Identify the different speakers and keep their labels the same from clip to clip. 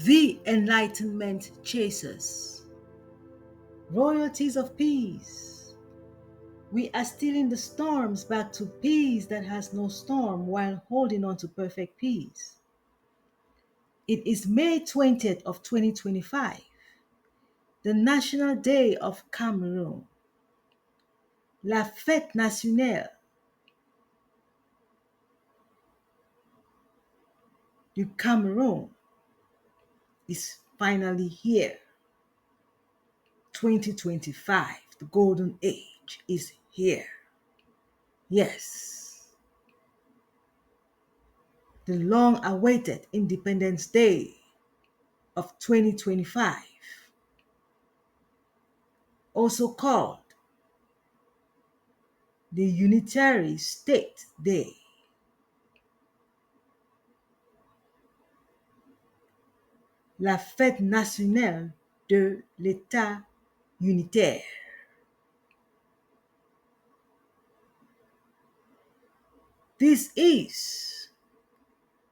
Speaker 1: The Enlightenment Chasers. Royalties of Peace. We are stealing the storms back to peace that has no storm while holding on to perfect peace. It is May 20th of 2025, the National Day of Cameroon. La Fête Nationale du Cameroon is finally here. 2025, the golden age is here. Yes, the long-awaited Independence Day of 2025, also called the Unitary State Day. La Fête Nationale de l'État Unitaire. This is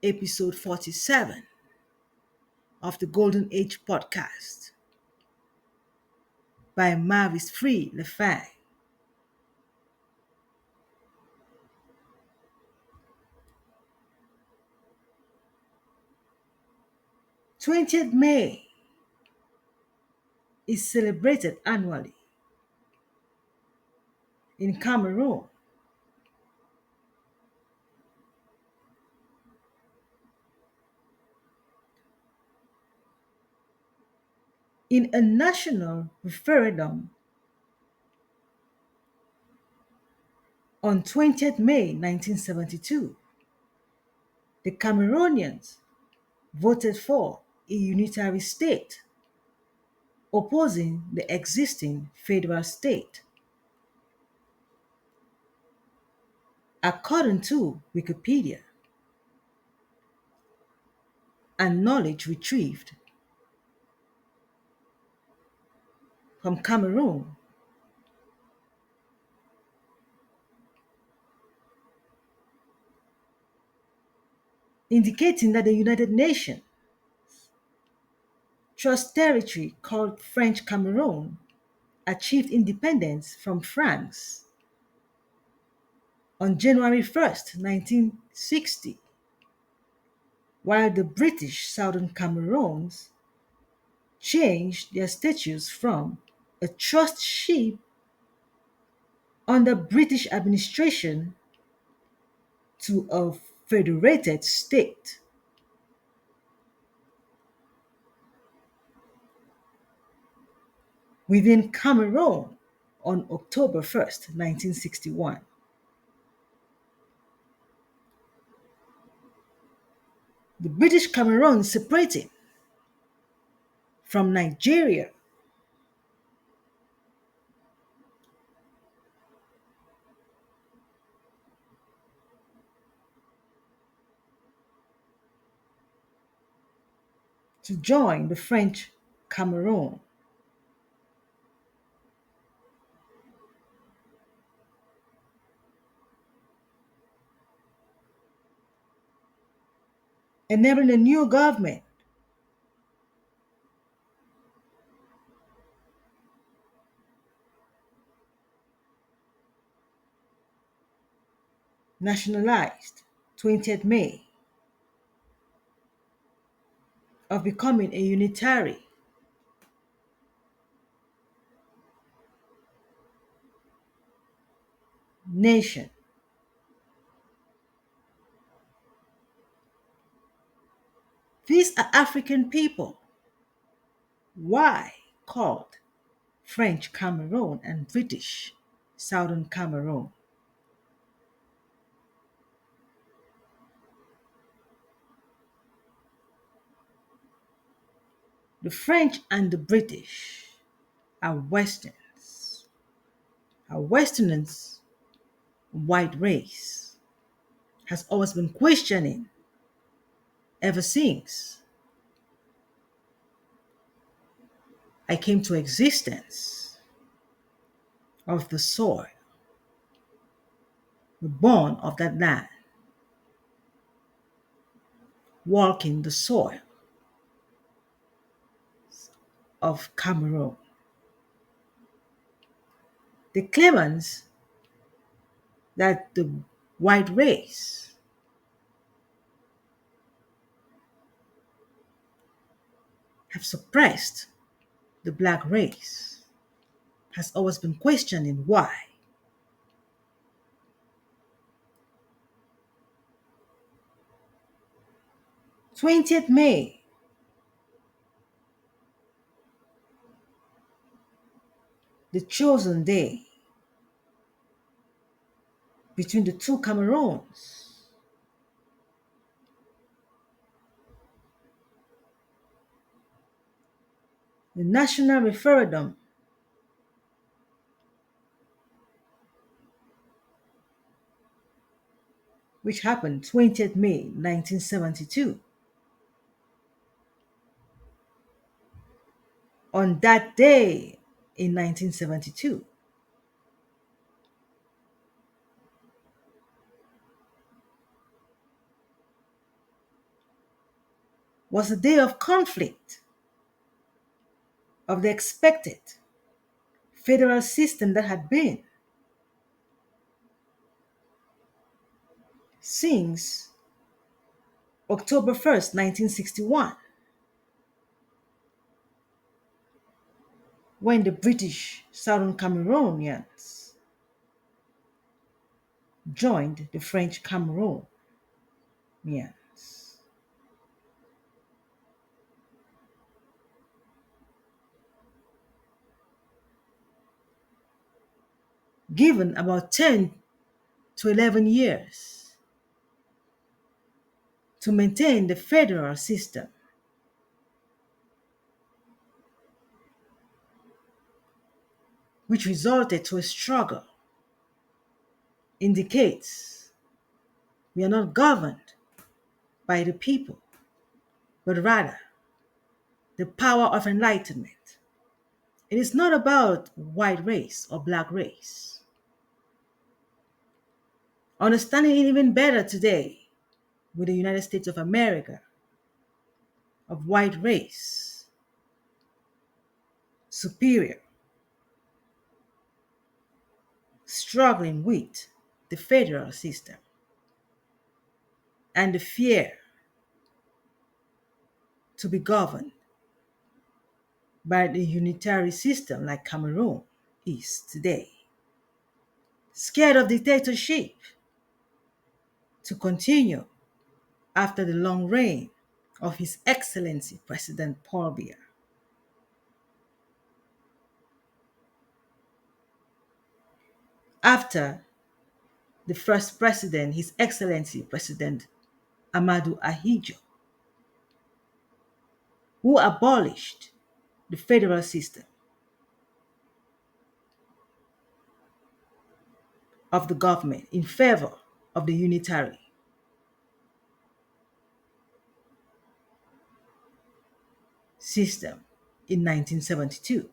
Speaker 1: episode 47 of the Golden Age podcast by Mavis Free Lefang. May 20th is celebrated annually in Cameroon. In a national referendum on 20th May 1972, the Cameroonians voted for a unitary state, opposing the existing federal state. According to Wikipedia and knowledge retrieved from Cameroon, indicating that the United Nations Trust territory called French Cameroon achieved independence from France on January 1st, 1960, while the British Southern Cameroons changed their status from a trustship under British administration to a federated state. Within Cameroon on October 1st, 1961. The British Cameroon separating from Nigeria to join the French Cameroon. Enabling a new government nationalized 20th May of becoming a unitary nation. These are African people. Why called French Cameroon and British Southern Cameroon? The French and the British are Westerns. Are Westerners, white race, has always been questioning ever since I came to existence of the soil, the born of that land, walking the soil, of Cameroon. The claimants that the white race have suppressed the black race has always been questioning why. 20th May, the chosen day between the two Cameroons. The national referendum which happened 20th May 1972. On that day in 1972, was a day of conflict of the expected federal system that had been since October 1st, 1961, when the British Southern Cameroonians joined the French Cameroonians. Given about 10 to 11 years to maintain the federal system, which resulted to a struggle, indicates we are not governed by the people, but rather the power of enlightenment. It is not about white race or black race. Understanding it even better today with the United States of America, of white race, superior, struggling with the federal system, and the fear to be governed by the unitary system like Cameroon is today. Scared of dictatorship to continue after the long reign of His Excellency President Paul Biya. After the first president, His Excellency President Amadou Ahidjo, who abolished the federal system of the government in favor of the unitary system in 1972.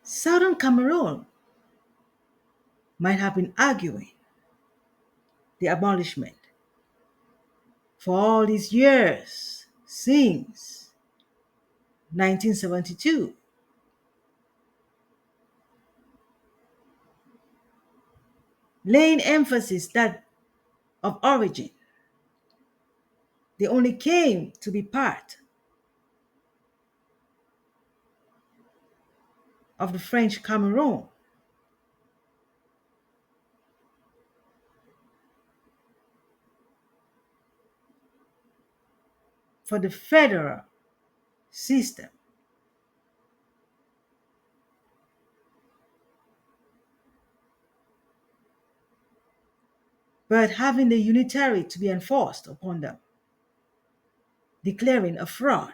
Speaker 1: Southern Cameroon might have been arguing the abolishment for all these years since 1972. Laying emphasis that of origin, they only came to be part of the French Cameroon for the federal system. But having the unitary to be enforced upon them, declaring a fraud.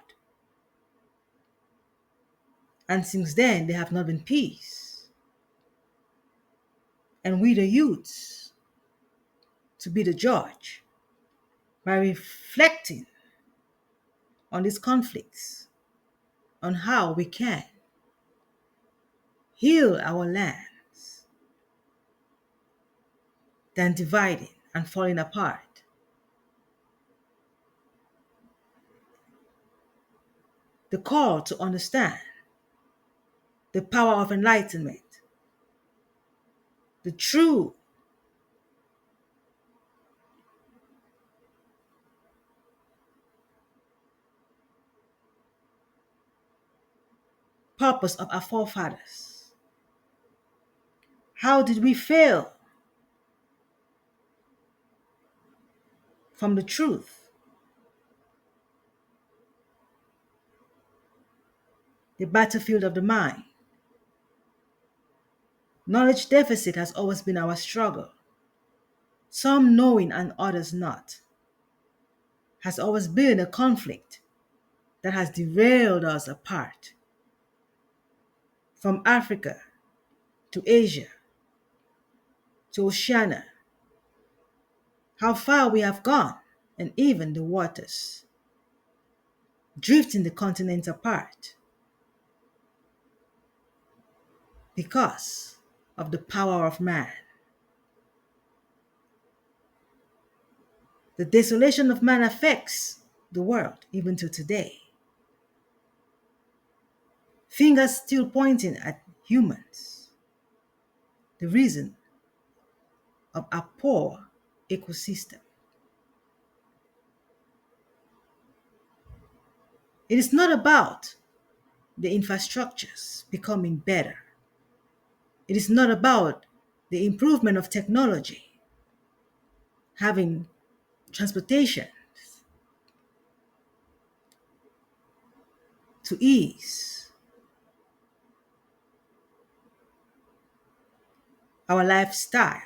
Speaker 1: And since then, there have not been peace. And we, the youths, to be the judge by reflecting on these conflicts, on how we can heal our lands than dividing and falling apart. the call to understand, the power of enlightenment, the true purpose of our forefathers. How did we fail from the truth? The battlefield of the mind. Knowledge deficit has always been our struggle. Some knowing and others not. Has always been a conflict that has derailed us apart. From Africa to Asia to Oceania. How far we have gone, and even the waters. Drifting the continents apart. Because of the power of man. The desolation of man affects the world even to today. Fingers still pointing at humans. The reason of a poor ecosystem. It is not about the infrastructures becoming better. It is not about the improvement of technology, having transportation to ease our lifestyle,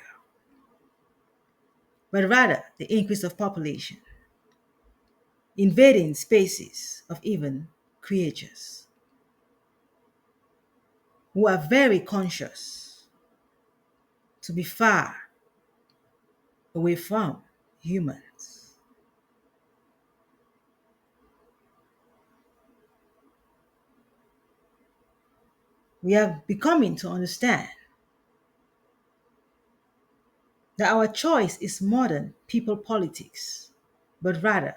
Speaker 1: but rather the increase of population, invading spaces of even creatures who are very conscious to be far away from humans. We are becoming to understand that our choice is more than people politics, but rather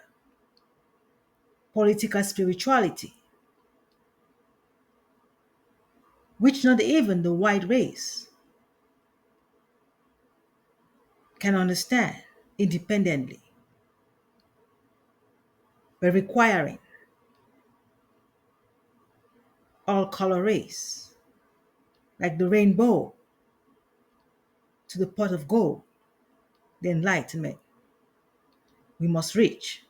Speaker 1: political spirituality, which not even the white race can understand independently, but requiring all color race, like the rainbow to the pot of gold, the enlightenment we must reach.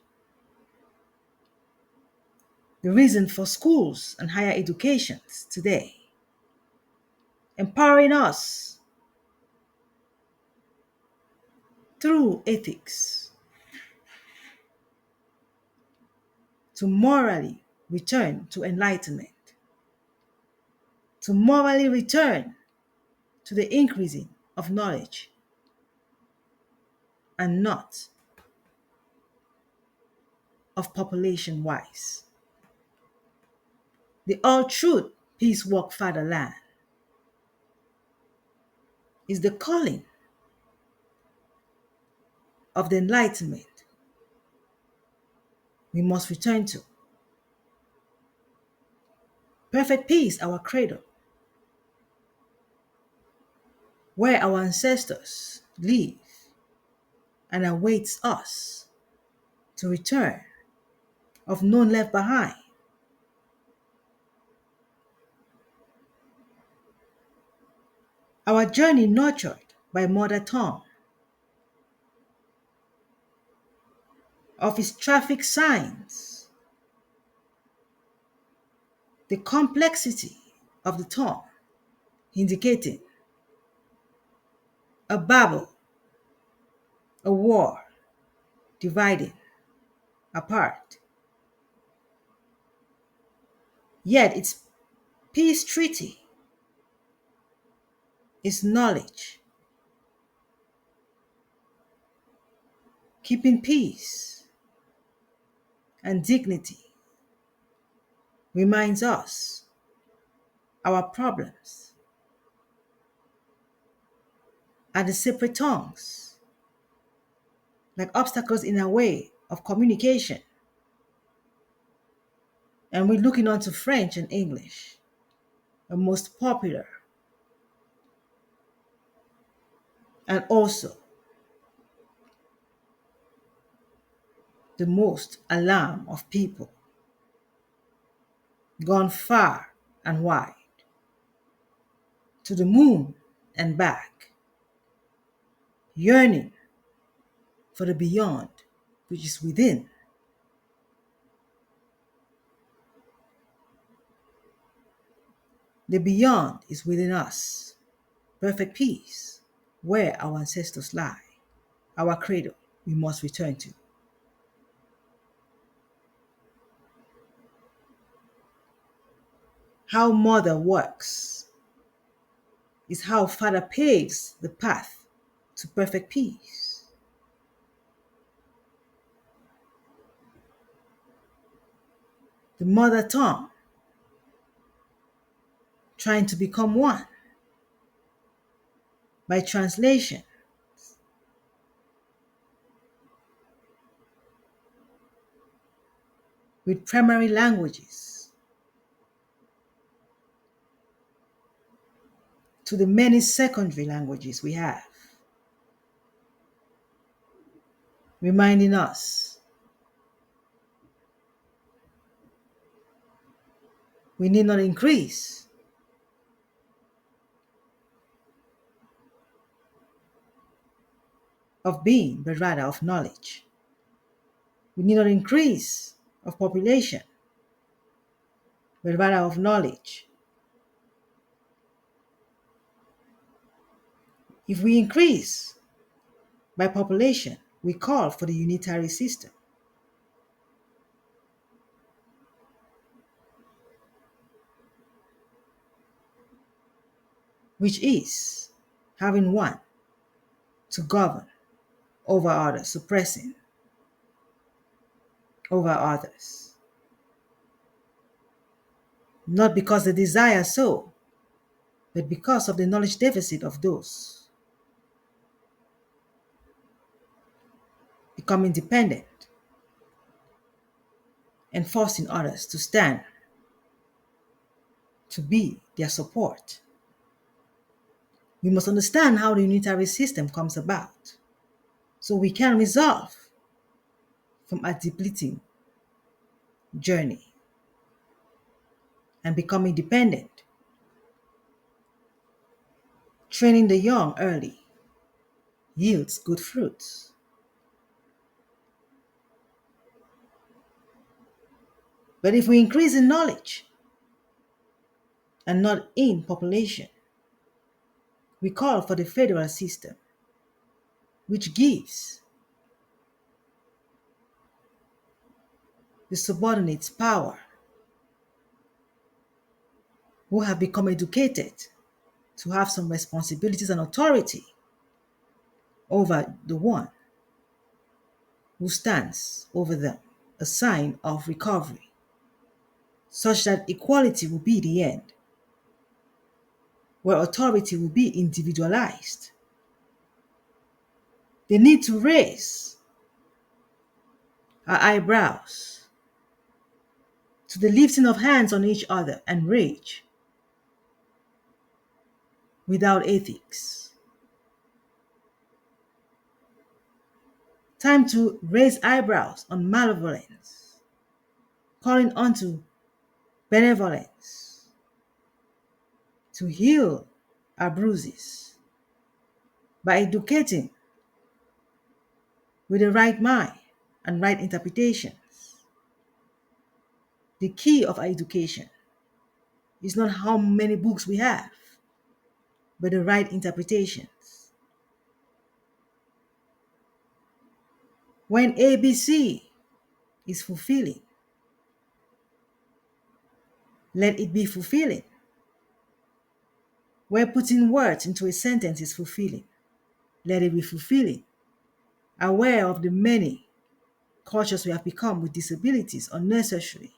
Speaker 1: The reason for schools and higher educations today, empowering us through ethics to morally return to enlightenment, to morally return to the increasing of knowledge and not of population wise. The all truth peace walk fatherland is the calling of the enlightenment we must return to. Perfect peace, our cradle, where our ancestors live and awaits us to return, of none left behind. Our journey nurtured by mother tongue, of its traffic signs, the complexity of the tongue, indicating a babel, a war, dividing apart. Yet its peace treaty is knowledge, keeping peace and dignity reminds us our problems are the separate tongues, like obstacles in our way of communication And we're looking onto French and English, the most popular, and also the most alarm of people gone far and wide, to the moon and back, yearning for the beyond which is within. The beyond is within us, perfect peace, where our ancestors lie, our cradle we must return to. How mother works is how father paves the path to perfect peace. The mother tongue trying to become one by translation with primary languages to the many secondary languages we have, reminding us we need not increase of being, but rather of knowledge. We need not increase of population, but rather of knowledge. If we increase by population, we call for the unitary system, which is having one to govern over others, suppressing over others. Not because they desire so, but because of the knowledge deficit of those becoming dependent and forcing others to stand, to be their support. We must understand how the unitary system comes about so we can resolve from a depleting journey and become independent. Training the young early yields good fruits. But if we increase in knowledge and not in population, we call for the federal system, which gives the subordinates power who have become educated to have some responsibilities and authority over the one who stands over them, a sign of recovery, such that equality will be the end, where authority will be individualized. They need to raise our eyebrows to the lifting of hands on each other and rage without ethics. Time to raise eyebrows on malevolence, calling unto benevolence to heal our bruises by educating with the right mind and right interpretations. The key of our education is not how many books we have, but the right interpretations. When ABC is fulfilling, let it be fulfilling. Where putting words into a sentence is fulfilling, let it be fulfilling. Aware of the many cultures we have become with disabilities unnecessary.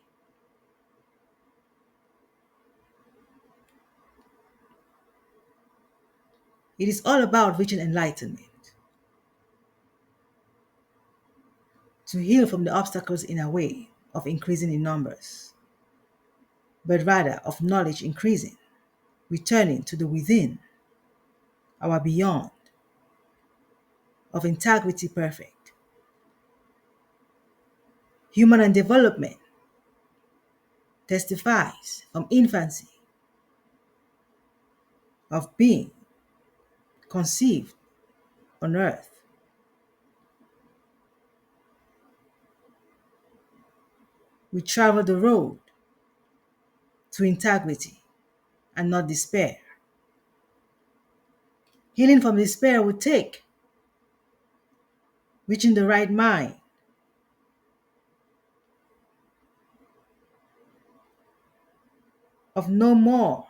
Speaker 1: It is all about reaching enlightenment, to heal from the obstacles in our way of increasing in numbers. but rather of knowledge increasing, returning to the within, our beyond, of integrity perfect, human and development, testifies from infancy of being conceived on earth. We travel the road to integrity and not despair. Healing from despair would take reaching the right mind, of no more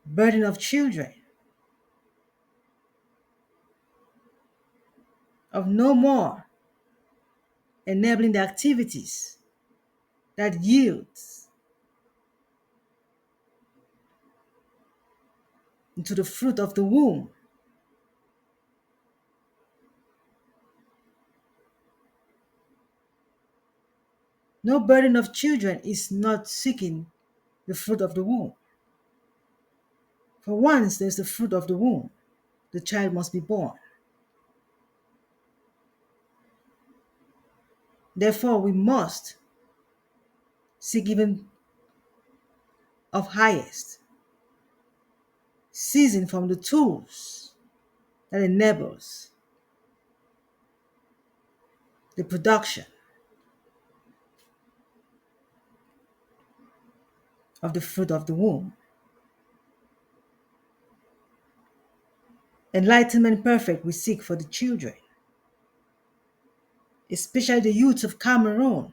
Speaker 1: burden of children, of no more enabling the activities that yields into the fruit of the womb. No burden of children is not seeking the fruit of the womb. For once there's the fruit of the womb, the child must be born. Therefore, we must seek even of highest, seizing from the tools that enables the production of the fruit of the womb. Enlightenment perfect we seek for the children, especially the youth of Cameroon,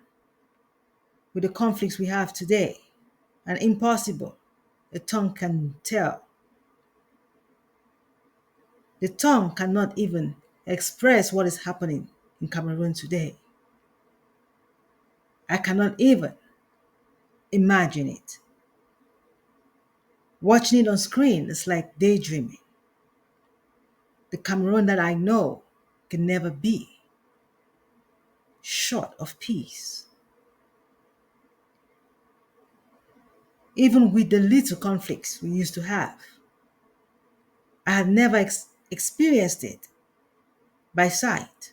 Speaker 1: with the conflicts we have today, and impossible a tongue can tell. The tongue cannot even express what is happening in Cameroon today. I cannot even imagine it. Watching it on screen is like daydreaming. The Cameroon that I know can never be short of peace. Even with the little conflicts we used to have, I had never experienced it by sight.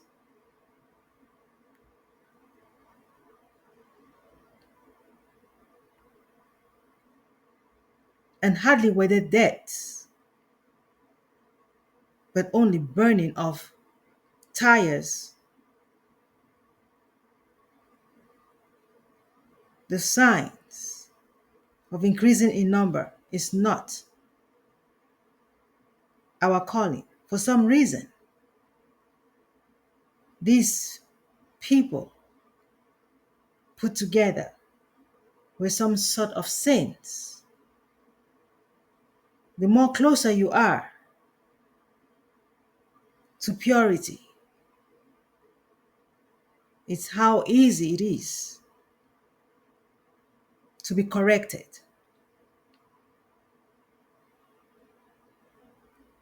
Speaker 1: And hardly were there deaths, but only burning of tires. The signs of increasing in number is not our calling. For some reason, these people put together were some sort of saints. The more closer you are to purity, it's how easy it is to be corrected.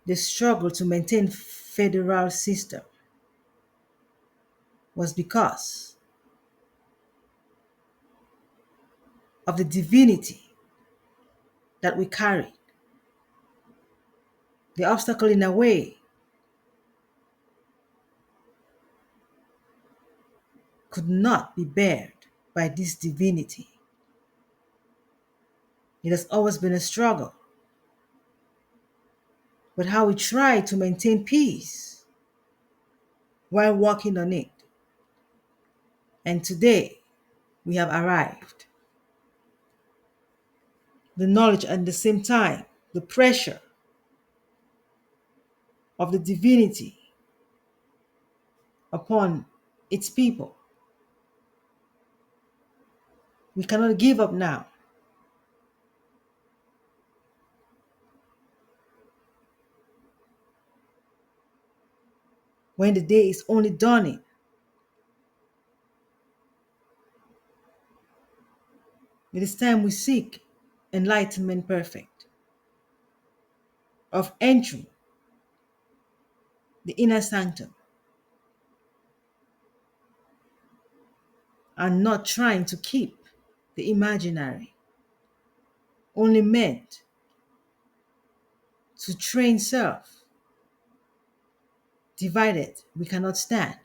Speaker 1: The struggle to maintain federal system was because of the divinity that we carried. The obstacle in a way could not be bared by this divinity. It has always been a struggle. But how we try to maintain peace while working on it. And today, we have arrived. The knowledge and at the same time, the pressure of the divinity upon its people. We cannot give up now. When the day is only dawning. It is time we seek enlightenment perfect, of entering the inner sanctum and not trying to keep the imaginary, only meant to train self. Divided, we cannot stand.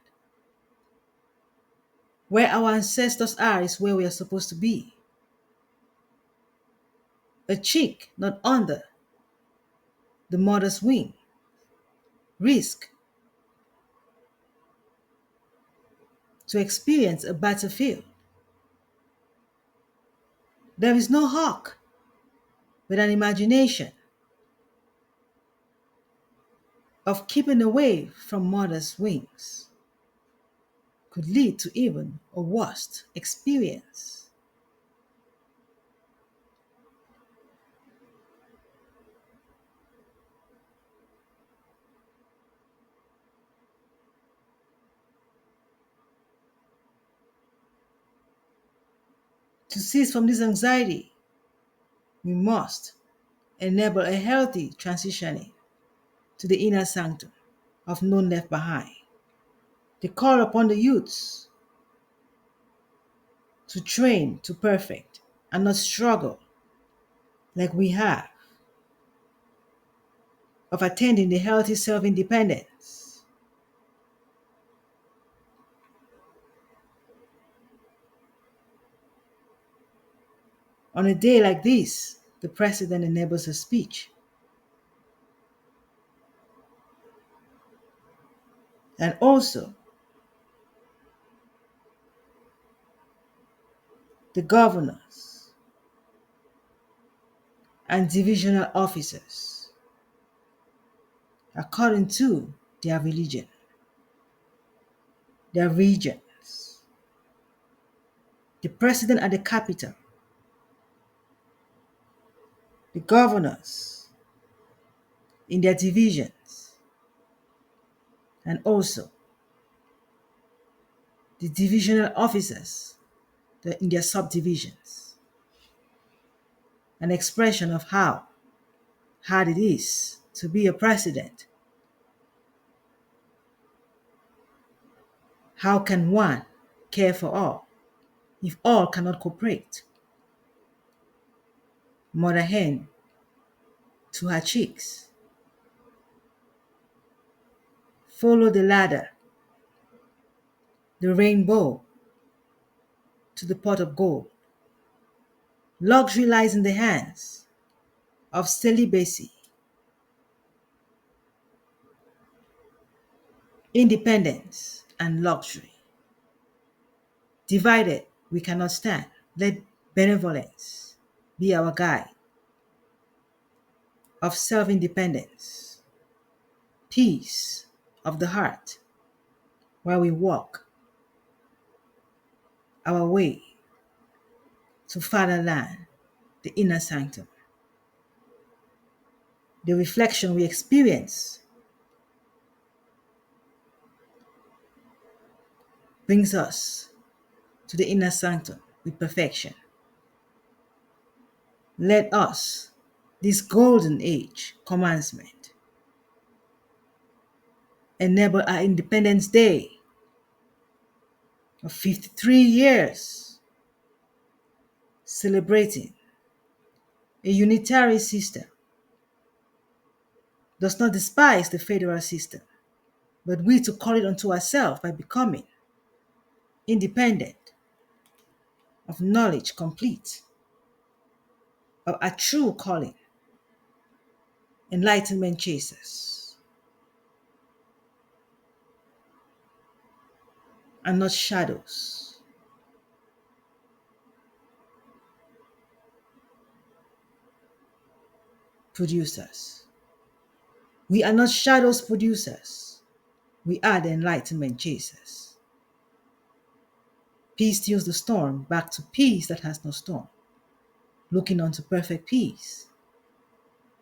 Speaker 1: Where our ancestors are is where we are supposed to be. A chick not under the mother's wing. Risk to experience a battlefield. There is no hawk with an imagination of keeping away from mother's wings. Could lead to even a worst experience. To cease from this anxiety, we must enable a healthy transitioning to the inner sanctum of none left behind. They call upon the youths to train to perfect and not struggle like we have of attending the healthy self-independence. On a day like this, the president enables a speech. And also, the governors and divisional officers, according to their religion, their regions. The president at the capital, the governors in their divisions, and also the divisional officers in their subdivisions. An expression of how hard it is to be a president. How can one care for all if all cannot cooperate? Mother hen to her chicks. Follow the ladder, the rainbow to the pot of gold. Luxury lies in the hands of celibacy. Independence and luxury. Divided, we cannot stand. Let benevolence be our guide of self-independence, peace of the heart, while we walk our way to fatherland, the inner sanctum. The reflection we experience brings us to the inner sanctum with perfection. Let us, this golden age commencement, enable our Independence Day of 53 years, celebrating a unitary system, does not despise the federal system, but we to call it unto ourselves by becoming independent, of knowledge complete, of our true calling, enlightenment chasers, and not shadows. Producers. We are not shadows producers. We are the enlightenment chasers. Peace steals the storm back to peace that has no storm, looking unto perfect peace.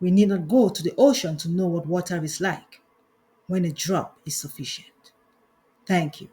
Speaker 1: We need not go to the ocean to know what water is like when a drop is sufficient. Thank you.